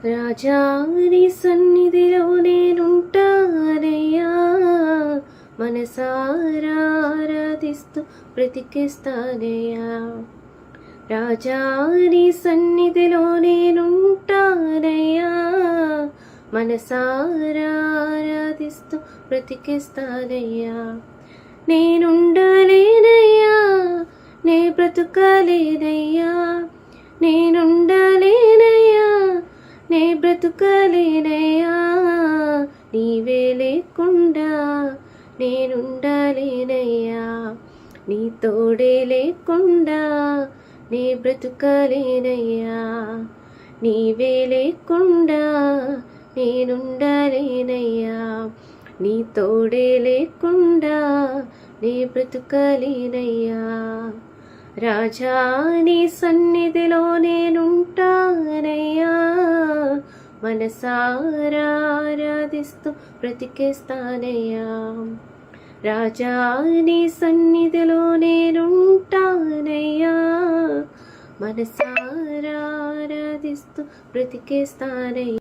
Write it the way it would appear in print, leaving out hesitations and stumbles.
రాజా నీ సన్నిధిలో నేనుంటానయ్యా, మనసారా ఆరాధిస్తూ బ్రతికిస్తానయ్యా. రాజా నీ సన్నిధిలో నేనుంటానయ్యా, మనసారా ఆరాధిస్తూ బ్రతికిస్తానయ్యా. నేనుండలేనయ్యా, నే బ్రతుకలేనయ్యా, నేనుండలేనయ్యా, నే బ్రతుకలేనయ్యా. నీవే లేకుండా నేనుండలేనయ్యా, నీ తోడే లేకుండా నే బ్రతుకలేనయ్యా. నీవే లేకుండా నేనుండలేనయ్యా, నీ తోడే లేకుండా నే బ్రతుకలేనయ్యా. రాజా నీ సన్నిధిలో నేనుంటానయ్యా, మనసారా ఆరాధిస్తూ బ్రతికేస్తానయ్యా. రాజా నీ సన్నిధిలో నేనుంటానయ్యా, మనసారా ఆరాధిస్తూ బ్రతికేస్తానయ్యా.